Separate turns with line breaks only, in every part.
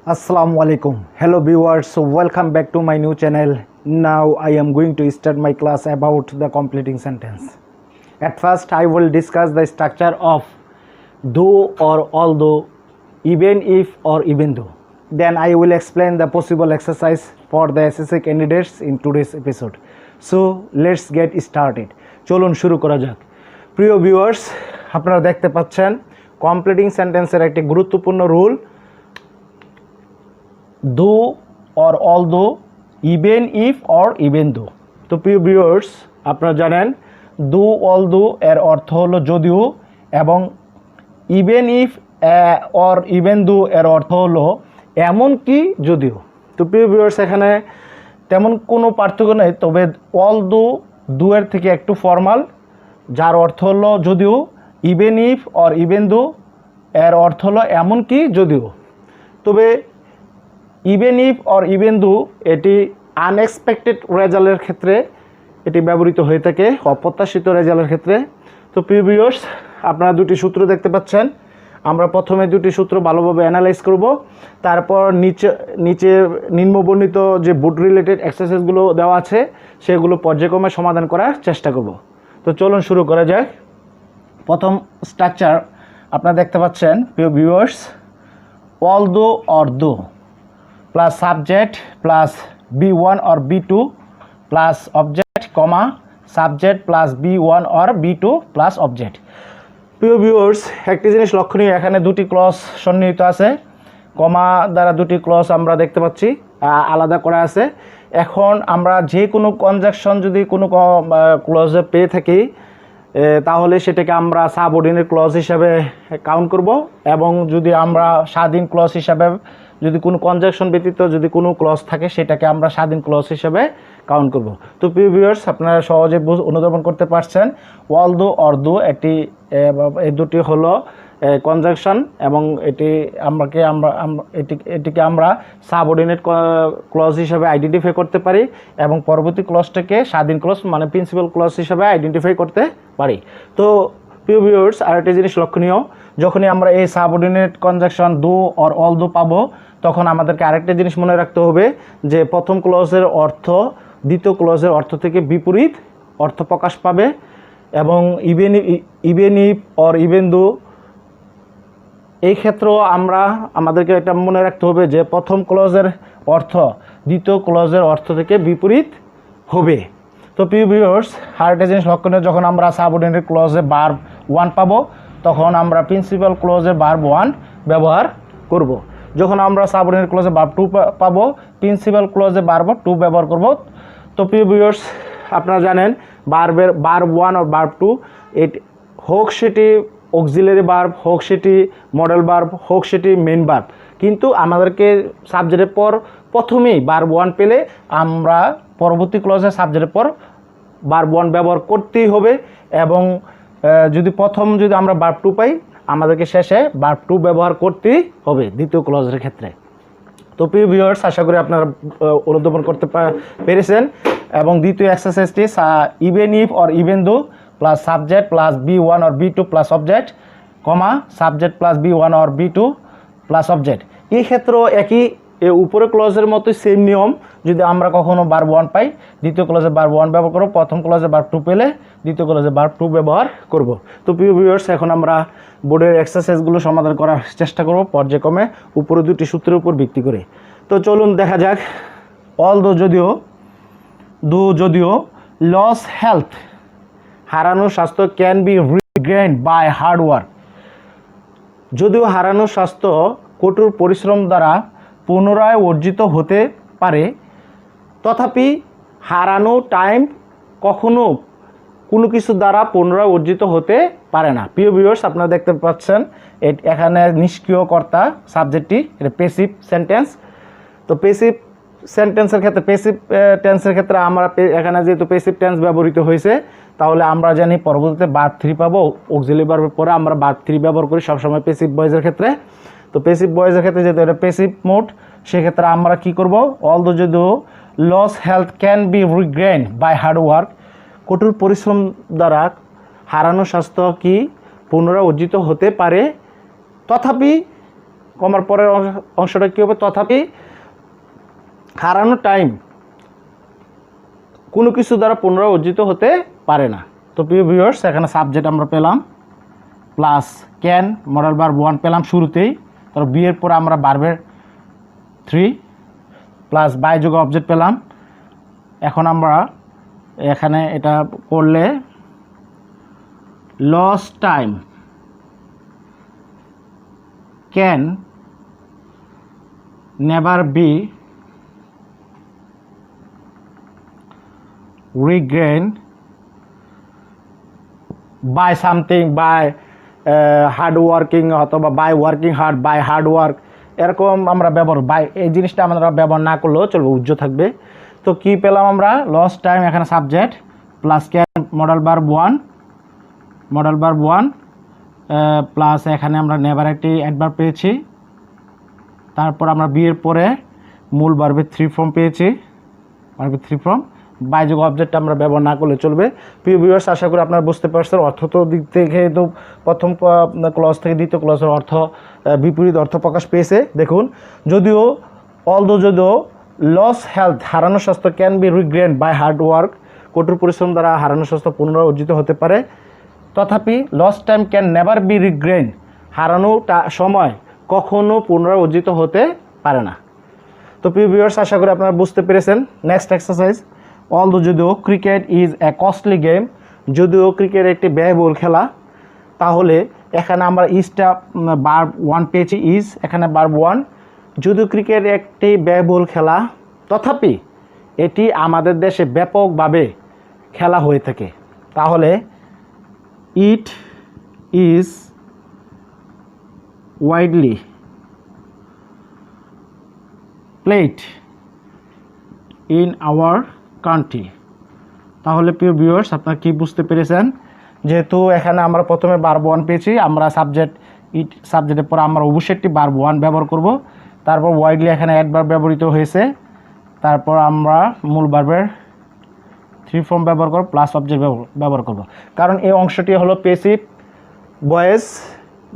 Assalamu alaikum. Hello viewers, so welcome back to my new channel. Now I am going to start my class about the completing sentence. At first I will discuss the structure of though or although, even if or even though. Then I will explain the possible exercise for the SSC candidates in today's episode. So let's get started. চলুন শুরু করা যাক। প্রিয় viewers, আপনারা দেখতে পাচ্ছেন completing সেন্টেন্সের একটি গুরুত্বপূর্ণ রুল দো অর অল দো, ইভেন ইফ অর ইভেন দো। তো প্রিয় ভিউয়ার্স, আপনারা জানেন দো অল দো এর অর্থ হলো যদিও, এবং ইভেন ইফ অর ইভেন দো এর অর্থ হলো এমন কি যদিও। তো প্রিয় ভিউয়ার্স, এখানে তেমন কোনো পার্থক্য নেই, তবে অল দো দো এর থেকে একটু ফর্মাল, যার অর্থ হলো যদিও। ইভেন ইফ অর ইভেন দো এর অর্থ হলো এমন কি যদিও। তবে ইভেন ইফ অর ইভেন দো এটি আনএক্সপেক্টেড রেজাল্টের ক্ষেত্রে এটি ব্যবহৃত হয়ে থাকে, অপ্রত্যাশিত রেজাল্টের ক্ষেত্রে। তো প্রিয় ভিউয়ার্স, আপনারা দুটি সূত্র দেখতে পাচ্ছেন। আমরা প্রথমে দুটি সূত্র ভালোভাবে অ্যানালাইজ করব, তারপর নিচে নিম্নবর্ণিত যে বোর্ড রিলেটেড এক্সারসাইজগুলো দেওয়া আছে সেগুলো পর্যায়ক্রমে সমাধান করার চেষ্টা করব। তো চলুন শুরু করা যাক। প্রথম স্ট্রাকচার আপনারা দেখতে পাচ্ছেন প্রিয় ভিউয়ার্স, অল দো অর দো plus subject plus B1 or B2 plus object comma subject plus B1 or B2 plus object. প্রিয় ভিউয়ার্স, একটি জিনিস লক্ষণীয়, এখানে দুটি ক্লজ সন্নিহিত আছে, কমা দ্বারা দুটি ক্লজ আমরা দেখতে পাচ্ছি আলাদা করা আছে। এখন আমরা যে কোনো কনজাকশন যদি কোনো ক্লজে পেয়ে থাকি তাহলে সেটাকে আমরা সাবঅর্ডিনেট ক্লজ হিসাবে কাউন্ট করব, এবং যদি আমরা স্বাধীন ক্লজ হিসাবে যদি কোনো কনজাকশন ব্যতীত যদি কোনো ক্লজ থাকে সেটাকে আমরা স্বাধীন ক্লজ হিসেবে কাউন্ট করব। তো প্রিয় ভিউয়ার্স, আপনারা সহজে অনুধাবন করতে পারছেন অল দো অর দো এই দুটি হলো কনজাকশন, এবং এটিকে আমরা সাবঅর্ডিনেট ক্লজ হিসেবে আইডেন্টিফাই করতে পারি, এবং পরবর্তী ক্লজটাকে স্বাধীন ক্লজ মানে প্রিন্সিপাল ক্লজ হিসেবে আইডেন্টিফাই করতে পারি। তো প্রিয় ভিউয়ার্স, আরেকটি জিনিস লক্ষণীয়, যখনই আমরা এই সাবঅর্ডিনেট কনজাকশন দো অর অল দো পাবো, তখন আমাদেরকে আরেকটা জিনিস মনে রাখতে হবে যে প্রথম ক্লজের অর্থ দ্বিতীয় ক্লজের অর্থ থেকে বিপরীত অর্থ প্রকাশ পাবে, এবং ইভেন ইফ অর ইভেন দো এই ক্ষেত্রেও আমাদেরকে এটা মনে রাখতে হবে যে প্রথম ক্লজের অর্থ দ্বিতীয় ক্লজের অর্থ থেকে বিপরীত হবে। তো প্রিয় ভিউয়ার্স, আরেকটা জিনিস লক্ষণীয়, যখন আমরা সাবঅর্ডিনেট ক্লজে ভার্ব 1 পাবো তখন আমরা প্রিন্সিপাল ক্লজে ভার্ব 1 ব্যবহার করব। যখন আমরা সাবঅর্ডিনেট ক্লজে ভার্ব 2 পাবো প্রিন্সিপাল ক্লজে ভার্ব 2 ব্যবহার করব। তো প্রিয় ভিউয়ার্স, আপনারা জানেন ভার্ব 1 আর ভার্ব 2 হোক সেটি অক্সিলারি ভার্ব, হোক সেটি মডেল ভার্ব, হোক সেটি মেইন ভার্ব, কিন্তু আমাদেরকে সাবজেক্টের পর প্রথমেই ভার্ব 1 পেলে আমরা পরবর্তী ক্লজে সাবজেক্টের পর ভার্ব 1 ব্যবহার করতেই হবে, এবং যদি আমরা ভার্ব 2 পাই আমাদেরকে শেষে ভার্ব 2 ব্যবহার করতেই হবে দ্বিতীয় ক্লজের ক্ষেত্রে। তো প্রিয় ভিউয়ার্স, আশা করি আপনারা অনুধাবন করতে পেরেছেন, এবং দ্বিতীয় এক্সারসাইজটি even if or even though plus subject plus B1 or B2 plus object comma subject plus B1 or B2 plus object. এই ক্ষেত্রেও একই উপরে ক্লজের মতোই সেম নিয়ম, যদি আমরা কখনো ভার্ব 1 পাই দ্বিতীয় ক্লজে ভার্ব 1 ব্যবহার করব, প্রথম ক্লজে ভার্ব 2 পেলে দ্বিতীয় ক্লজে ভার্ব 2 ব্যবহার করব। তো প্রিয় ভিউয়ার্স, এখন আমরা বোর্ডের এক্সারসাইজগুলো সমাধান করার চেষ্টা করব পর্যায়ক্রমে উপরে দুটি সূত্রের উপর ভিত্তি করে। তো চলুন দেখা যাক। অল যদিও লস হেলথ হারানো স্বাস্থ্য can be regained by hard work, যদিও হারানো স্বাস্থ্য কঠোর পরিশ্রম দ্বারা পুনরায় অর্জিত হতে পারে, তথাপি হারানো টাইম কখনো কোনো কিছু দ্বারা পুনরায় অর্জিত হতে পারে না। প্রিয় ভিউয়ার্স, আপনারা দেখতে পাচ্ছেন এখানে নিষ্ক্রিয় কর্তা সাবজেক্টটি, এটা প্যাসিভ সেন্টেন্স। তো প্যাসিভ সেন্টেন্সের ক্ষেত্রে প্যাসিভ টেন্সের ক্ষেত্রে আমরা এখানে যেহেতু প্যাসিভ টেন্স ব্যবহৃত হয়েছে, তাহলে আমরা জানি পরবর্তীতে ভার্ব 3 পাবো, অক্সিলারি ভার্বের পরে আমরা ভার্ব 3 ব্যবহার করি সবসময় প্যাসিভ ভয়েসের ক্ষেত্রে। তো প্যাসিভ ভয়েসের ক্ষেত্রে যেহেতু এটা প্যাসিভ মোড, সেক্ষেত্রে আমরা কি করব, অল দো যদিও lost health can be regained by hard work, কঠোর পরিশ্রম দ্বারা হারানো স্বাস্থ্য কি পুনরায় অর্জিত হতে পারে, তথাপি কমার পরের অংশটা কী হবে, তথাপি হারানো টাইম কোনো কিছু দ্বারা পুনরায় অর্জিত হতে পারে না। তো প্রিয় ভিউয়ার্স, এখানে সাবজেক্ট আমরা পেলাম প্লাস ক্যান মডেল ভার্ব 1 পেলাম শুরুতেই, তারপর বি এর পরে আমরা ভার্বের 3 প্লাস বাই যোগ অবজেক্ট পেলাম। এখন আমরা এখানে এটা করলে lost time can never B regained by something, by hard working অথবা by working hard, by hard work, এরকম আমরা ব্যবহার বাই এই জিনিসটা আমরা ব্যবহার না করলেও চলবে, উজ্জ্ব থাকবে। তো কি পেলাম আমরা, লস্ট টাইম এখানে subject plus can modal verb 1 plus এখানে আমরা নেভার একটি অ্যাডভার্ব পেয়েছি, তারপর আমরা বি এর পরে মূল ভার্বের 3 ফর্ম পেয়েছি, ভার্বের 3 ফর্ম, বাই যোগ অবজেক্ট আমরা ব্যবহার না করলে চলবে। প্রিয় ভিউয়ার্স, আশা করি আপনারা বুঝতে পারছেন। অর্থ তো দিক থেকে তো প্রথম ক্লজ থেকে দ্বিতীয় ক্লজের অর্থ বিপরীত অর্থ প্রকাশ পেয়েছে। দেখুন, যদিও লস হেলথ হারানো স্বাস্থ্য can be regained by hard work, কঠোর পরিশ্রম দ্বারা হারানো স্বাস্থ্য পুনরায় অর্জিত হতে পারে, তথাপি lost time can never be regained, হারানো সময় কখনো পুনরায় অর্জিত হতে পারে না। তো প্রিয় ভিউয়ার্স, আশা করি আপনারা বুঝতে পেরেছেন। নেক্সট এক্সারসাইজ, যদিও cricket is a costly game, যদিও ক্রিকেট একটি ব্যয়বহুল খেলা, তাহলে এখানে আমরা ইজটা ভার্ব 1 পেয়েছি, ইজ এখানে ভার্ব 1। যদিও ক্রিকেট একটি ব্যয়বহুল খেলা, তথাপি এটি আমাদের দেশে ব্যাপকভাবে খেলা হয়ে থাকে, তাহলে it is widely played in our country. তাহলে প্রিয় ভিউয়ার্স, আপনারা কি বুঝতে পেরেছেন, যেহেতু এখানে আমরা প্রথমে ভার্ব 1 পেয়েছি, আমরা সাবজেক্টের পর আমরা অবশ্যই একটি ভার্ব 1 ব্যবহার করব, তারপর ওয়াইডলি এখানে অ্যাডভার্ব ব্যবহৃত হয়েছে, তারপর আমরা মূল ভার্বের 3 ফর্ম ব্যবহার করব, প্লাস অবজেক্ট ব্যবহার করব। কারণ এই অংশটি হলো প্যাসিভ ভয়েস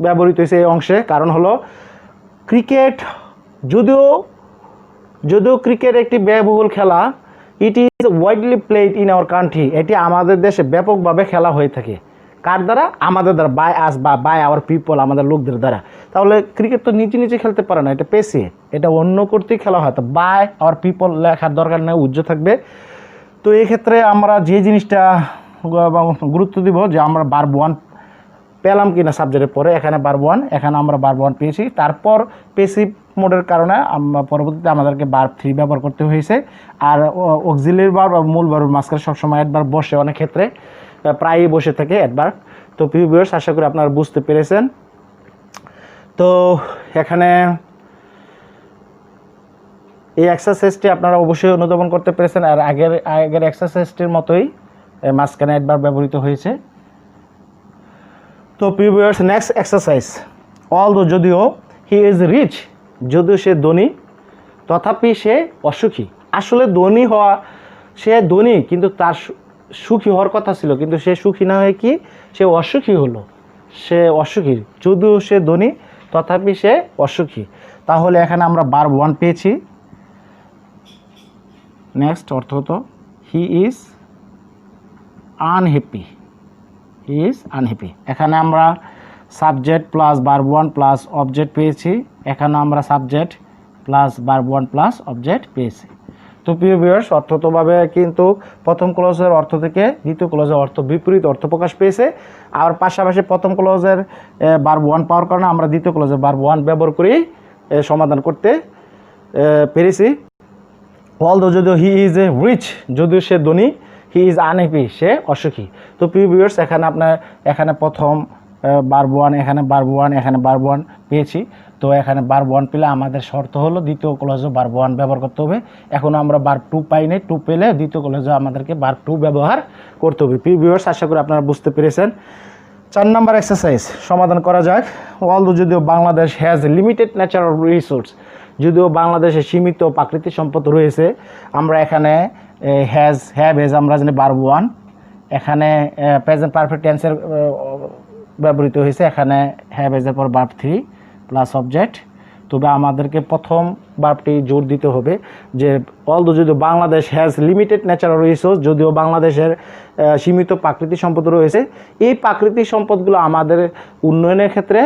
ব্যবহৃত হয়েছে এই অংশে, কারণ হলো ক্রিকেট যদিও ক্রিকেট একটি ব্যয়বহুল খেলা, it is widely played in our country, এটি আমাদের দেশে ব্যাপকভাবে খেলা হয়ে থাকে। কার দ্বারা? আমাদের দ্বারা, বাই আস বা বাই আওয়ার পিপল, আমাদের লোকদের দ্বারা। তাহলে ক্রিকেট তো নিজে খেলতে পারে না, এটা পেসে, এটা অন্য কর্তৃক খেলা হয়, তো বাই আওয়ার পিপল লেখার দরকার নেই, উজ্জ্ব থাকবে। তো এই ক্ষেত্রে আমরা যে জিনিসটা গুরুত্ব দিব, যে আমরা ভার্ব 1 পেলাম কিনা সাবজেক্টের পরে, এখানে ভার্ব 1, এখানে আমরা ভার্ব 1 পেয়েছি, তারপর পেসিভ মোডের কারণে পরবর্তীতে আমাদেরকে ভার্ব 3 ব্যবহার করতে হয়েছে। আর অক্সিলিয়ারি ভার্ব আর মূল ভার্বের মাঝখানে সবসময় অ্যাডভার্ব বসে, অনেক ক্ষেত্রে প্রায়ই বসে থাকে অ্যাডভার্ব। তো প্রিয় ভিউয়ার্স, আশা করি আপনারা বুঝতে পেরেছেন। তো এখানে এই এক্সারসাইজটি আপনারা অবশ্যই অনুধাবন করতে পেরেছেন, আর আগের এক্সারসাইজটির মতোই মাঝখানে অ্যাডভার্ব ব্যবহৃত হয়েছে। তো প্রিয় ভিউয়ার্স, নেক্সট এক্সারসাইজ, যদিও হি ইজ রিচ, যদিও সে ধনী, তথাপি সে অসুখী। আসলে সে ধনী, কিন্তু তার সুখী হওয়ার কথা ছিল, কিন্তু সে সুখী না হয়ে কি সে অসুখী হলো, সে অসুখী। যদিও সে ধনী, তথাপি সে অসুখী। তাহলে এখানে আমরা ভার্ব 1 পেয়েছি। নেক্সট অর্থ হতো he is unhappy, he is unhappy. এখানে আমরা subject plus verb 1 plus object পেয়েছি, এখানে আমরা subject plus verb 1 plus object পেয়েছি। তো প্রিয় ভিউয়ার্স, অর্থগতভাবে কিন্তু প্রথম ক্লজের অর্থ থেকে দ্বিতীয় ক্লজের অর্থ বিপরীত অর্থ প্রকাশ পেয়েছে। আর পাশাপাশি প্রথম ক্লজের ভার্ব 1 পাওয়ার কারণে আমরা দ্বিতীয় ক্লজের ভার্ব 1 ব্যবহার করি সমাধান করতে পেরেছি। যদিও হি ইজ এ রিচ, যদিও সে ধনী, হি ইজ আনহ্যাপি, সে অসুখী। তো প্রিয় ভিউয়ার্স, এখানে প্রথম ভার্ব 1, এখানে ভার্ব 1, এখানে ভার্ব 1 পেয়েছি। তো এখানে ভার্ব 1 পেলে আমাদের শর্ত হলো দ্বিতীয় ক্লজে ভার্ব 1 ব্যবহার করতে হবে। এখন আমরা ভার্ব 2 পাই নাই, 2 পেলে দ্বিতীয় ক্লজে আমাদেরকে ভার্ব 2 ব্যবহার করতে হবে। প্রিয় ভিউয়ার্স, আশা করি আপনারা বুঝতে পেরেছেন। 4 নম্বর এক্সারসাইজ সমাধান করা যাক। যদিও Bangladesh has limited natural resource, যদিও বাংলাদেশে সীমিত প্রাকৃতিক সম্পদ রয়েছে, আমরা এখানে হ্যাভ আমরা জানি ভার্ব 1, এখানে প্রেজেন্ট পারফেক্ট টেন্সের ব্যবহৃত হয়েছে, এখানে হ্যাভ এর পর ভার্ব 3 প্লাস অবজেক্ট। তবে আমাদেরকে প্রথম ভার্বটি জোর দিতে হবে যে অলদো যদিও Bangladesh has limited natural resource, যদিও বাংলাদেশের সীমিত প্রাকৃতিক সম্পদ রয়েছে, এই প্রাকৃতিক সম্পদগুলো আমাদের উন্নয়নের ক্ষেত্রে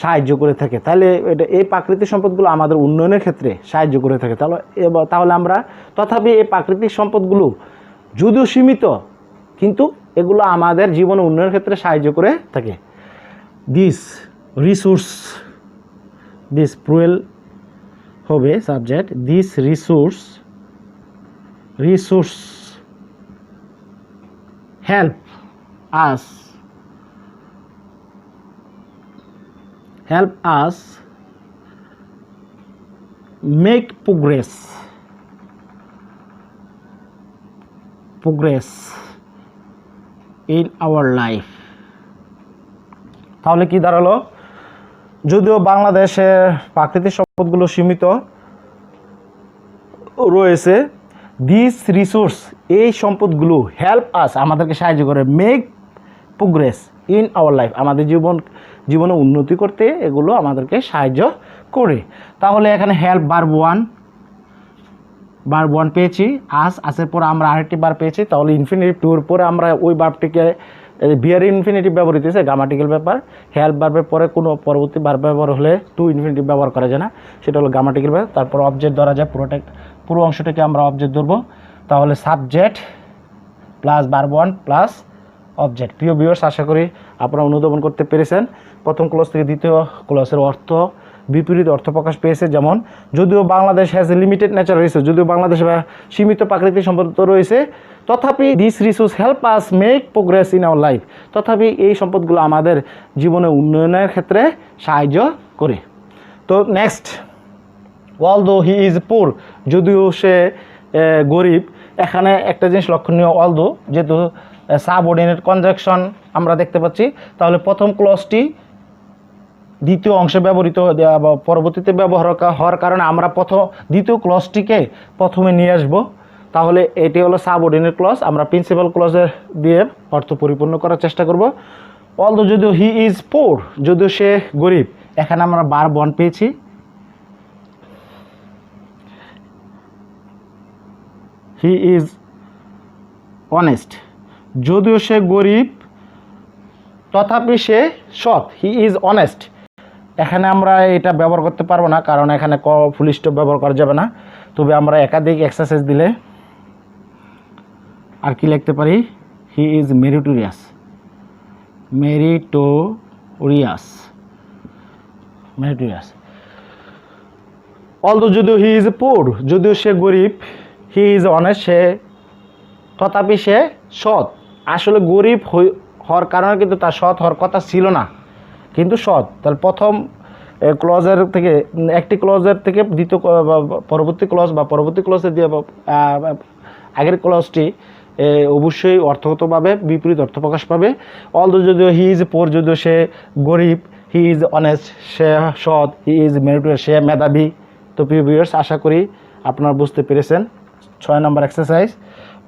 সাহায্য করে থাকে। তাহলে এই প্রাকৃতিক সম্পদগুলো আমাদের উন্নয়নের ক্ষেত্রে সাহায্য করে থাকে। তাহলে আমরা তথাপি এই প্রাকৃতিক সম্পদগুলো যদিও সীমিত, কিন্তু এগুলো আমাদের জীবনে উন্নয়নের ক্ষেত্রে সাহায্য করে থাকে। দিস রিসোর্স, দিস প্লুরাল হবে subject, this resource help us make progress in our life। তাহলে কি দাঁড়ালো, যদিও বাংলাদেশের প্রাকৃতিক সম্পদগুলো সীমিত রয়েছে, দিস রিসোর্স, এই সম্পদগুলো হেল্প আস, আমাদেরকে সাহায্য করে, make progress in our life, আমাদের জীবনে উন্নতি করতে এগুলো আমাদেরকে সাহায্য করে। তাহলে এখানে হেল্প ভার্ব ওয়ান পেয়েছি, আসের পর আমরা আরেকটি ভার্ব পেয়েছি। তাহলে ইনফিনিটিভ টুর পরে আমরা ওই ভার্বটিকে বিয়ার ইনফিনিটিভ ব্যবহৃত হয়েছে, গ্রামাটিক্যাল ব্যাপার। হেল্প ভার্বের পরে কোনো পরবর্তী ভার্ব ব্যবহার হলে টু ইনফিনিটিভ ব্যবহার করা যায় না, সেটা হলো গ্রামাটিক্যাল ব্যাপার। তারপর অবজেক্ট ধরা যায়, পুরো অংশটাকে আমরা অবজেক্ট ধরবো। তাহলে subject plus verb one plus object. প্রিয় ভিউয়ার্স, আশা করি আপনারা অনুধাবন করতে পেরেছেন। প্রথম ক্লজ থেকে দ্বিতীয় ক্লজের অর্থ বিপরীত অর্থ প্রকাশ পেয়েছে। যেমন যদিও Bangladesh has a limited natural resource, যদিও বাংলাদেশে সীমিত প্রাকৃতিক সম্পদ রয়েছে, তথাপি this resource help us make progress in our life, তথাপি এই সম্পদগুলো আমাদের জীবনে উন্নয়নের ক্ষেত্রে সাহায্য করে। তো নেক্সট, অলদো হি ইজ পুর, যদিও সে গরিব। এখানে একটা জিনিস লক্ষণীয়, অলদো যেহেতু সাবঅর্ডিনেট কনজাংশন আমরা দেখতে পাচ্ছি, তাহলে প্রথম ক্লজটি দ্বিতীয় অংশে ব্যবহৃত পরবর্তীতে ব্যবহার হওয়ার কারণে আমরা দ্বিতীয় ক্লজটিকে প্রথমে নিয়ে আসব। তাহলে এটি হলো সাবঅর্ডিনেট ক্লজ, আমরা প্রিন্সিপাল ক্লজের দিয়ে অর্থ পরিপূর্ণ করার চেষ্টা করব। অলদো যদিও হি ইজ পুর, যদিও সে গরিব, এখানে আমরা ভার্ব ওয়ান পেয়েছি। হি ইজ অনেস্ট, যদিও সে গরিব তথাপি সে সৎ, হি ইজ অনেস্ট। এখানে আমরা এটা ব্যবহার করতে পারবো না, কারণ এখানে ফুল স্টপ ব্যবহার করা যাবে না। তবে আমরা একাধিক এক্সারসাইজ দিলে আর কি লিখতে পারি, হি ইজ মেরিটোরিয়াস, অলদো যদিও হি ইজ পুর, যদিও সে গরিব, হি ইজ অনেস্ট, সে তথাপি সে সৎ। আসলে গরিব হওয়ার কারণে কিন্তু তার সৎ হওয়ার কথা ছিল না, কিন্তু সৎ। তাহলে প্রথম ক্লজের থেকে, একটি ক্লজের থেকে দ্বিতীয় পরবর্তী ক্লজ বা পরবর্তী ক্লজে দিয়ে আগের ক্লজটি অবশ্যই অর্থগতভাবে বিপরীত অর্থ প্রকাশ পাবে। অলদো যদিও হি ইজ পোর, যদিও সে গরিব, হি ইজ অনেস্ট, সে সৎ, হি ইজ মেরিটোরিয়াস, সে মেধাবী। তো প্রিয় ভিউয়ার্স, আশা করি আপনারা বুঝতে পেরেছেন। 6 নম্বর এক্সারসাইজ,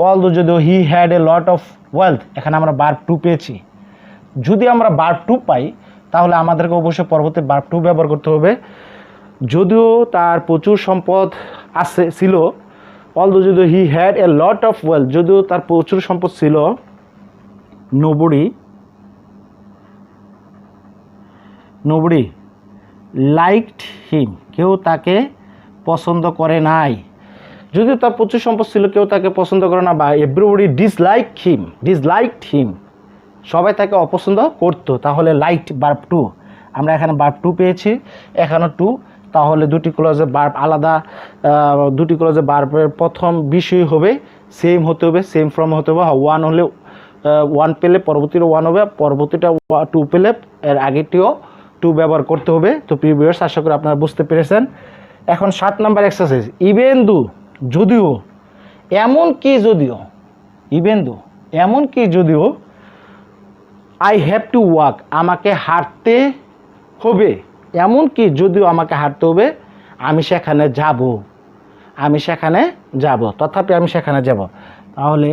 অলদো যদিও he had a lot of wealth, এখানে আমরা ভার্ব টু পেয়েছি। যদি আমরা ভার্ব টু পাই তাহলে আমাদেরকে অবশ্যই পরবর্তী ভার্ব টু ব্যবহার করতে হবে। যদিও তার প্রচুর সম্পদ ছিল, অলদো যদিও he had a lot of wealth, যদিও তার প্রচুর সম্পদ ছিল, নোবডি লাইকড হিম, কেউ তাকে পছন্দ করে নাই। যদিও তার প্রচুর সম্পদ ছিল, কেউ তাকে পছন্দ করে না, বা এভরিবডি ডিসলাইকড হিম, সবাই তাকে অপছন্দ করতো। তাহলে লাইকড ভার্ব টু, আমরা এখানে ভার্ব টু পেয়েছি, এখানে টু। তাহলে দুটি ক্লজে ভার্ব আলাদা, দুটি ক্লজে ভার্বের প্রথম বিষয় হবে সেম হতে হবে, সেম ফ্রম হতে হবে। ওয়ান হলে ওয়ান পেলে পরবর্তীটা ওয়ান হবে, পরবর্তীটা টু পেলে এর আগেরটিও টু ব্যবহার করতে হবে। তো প্রিয় ভিউয়ার্স, আশা করি আপনারা বুঝতে পেরেছেন। এখন 7 নম্বর এক্সারসাইজ, ইভেন দো, যদিও, এমনকি যদিও আই হ্যাভ টু ওয়াক, আমাকে হাঁটতে হবে, এমনকি যদিও আমাকে হাঁটতে হবে, আমি সেখানে যাব, তথাপি আমি সেখানে যাব। তাহলে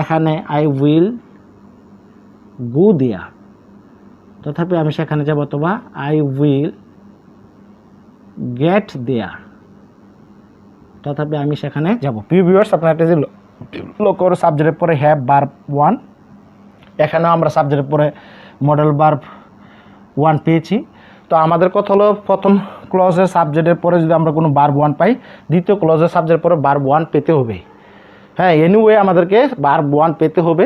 এখানে আই উইল গো দেয়ার, তথাপি আমি সেখানে যাব, অথবা আই উইল গেট দেয়ার, তথাপি আমি সেখানে যাব। প্রিয় ভিউয়ার্স, আপনারা একটা যে লক্ষ্য করে সাবজেক্টের পরে হ্যাভ ভার্ব 1, এখানেও আমরা সাবজেক্টের পরে মডেল ভার্ব 1 পেয়েছি। তো আমাদের কথা হলো প্রথম ক্লজের সাবজেক্টের পরে যদি আমরা কোনো ভার্ব 1 পাই, দ্বিতীয় ক্লজের সাবজেক্টের পরে ভার্ব 1 পেতে হবে। হ্যাঁ, এনিওয়ে আমাদেরকে ভার্ব 1 পেতে হবে।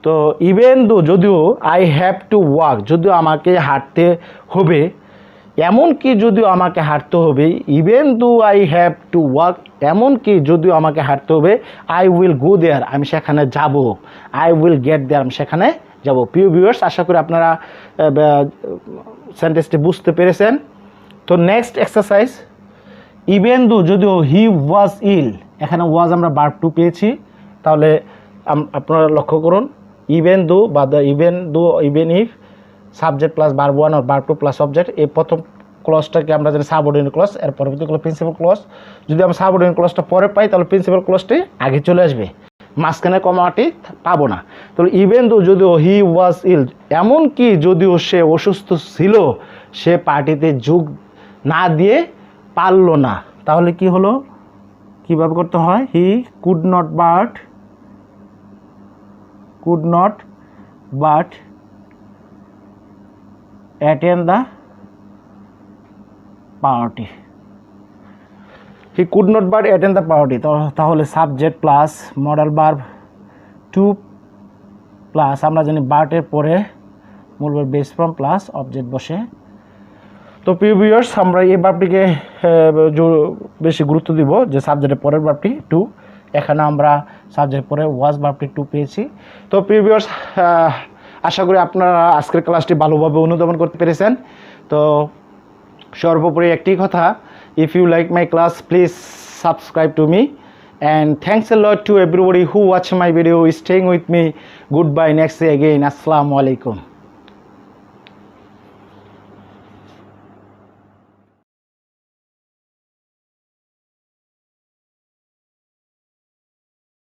তো ইভেন দো, যদিও আই হ্যাভ টু ওয়াক, যদিও আমাকে হাঁটতে হবে, এমনকি যদিও আমাকে হাঁটতে হবে, even though I have to walk, এমনকি যদিও আমাকে হাঁটতে হবে, আই উইল গো দেয়ার, আমি সেখানে যাব, আই উইল গেট দেয়ার, আমি সেখানে যাব। প্রিয় ভিউয়ার্স, আশা করি আপনারা সেন্টেন্সটি বুঝতে পেরেছেন। তো নেক্সট এক্সারসাইজ, ইভেন দো, যদিও হি ওয়াজ ইল, এখানে ওয়াজ আমরা ভার্ব 2 পেয়েছি, তাহলে আপনারা লক্ষ্য করুন, ইভেন দো বা the even if subject plus verb 1 আর ভার্ব 2 প্লাস অবজেক্ট, এই প্রথম ক্লজটাকে আমরা জানি সাবঅর্ডিনেট ক্লজ, এর পরবর্তী ক্লজ প্রিন্সিপাল ক্লজ। যদি আমরা সাবঅর্ডিনেট ক্লজটা পরে পাই, তাহলে প্রিন্সিপাল ক্লজটি আগে চলে আসবে, মাঝখানে কমাটি পাবো না। তাহলে ইভেন দো, যদিও হি ওয়াজ ইল, এমনকি যদিও সে অসুস্থ ছিল, সে পার্টিতে যোগ না দিয়ে পারলো না, তাহলে কি হলো, কীভাবে করতে হয়, he could not but attend the party, he could not but attend the party. তাহলে subject plus modal verb 2 plus আমরা জানি বার্টের পরে মূল verb base form plus object বসে। তো প্রিয় ভিউয়ার্স, আমরা এই ভার্বটিকে বেশি গুরুত্ব দিব, যে সাবজেক্টের পরের ভার্বটি 2, এখানে আমরা সাবজেক্টের পরে ওয়াজ ভার্বটি 2 পেয়েছি। তো প্রিয় ভিউয়ার্স, আশা করি আপনারা আজকের ক্লাসটি ভালোভাবে অনুধাবন করতে পেরেছেন। তো সর্বোপরি একটি কথা, if you like my class, please subscribe to me, and thanks a lot to everybody who watch my video, staying with me. Goodbye, next day again. Assalamu alaikum.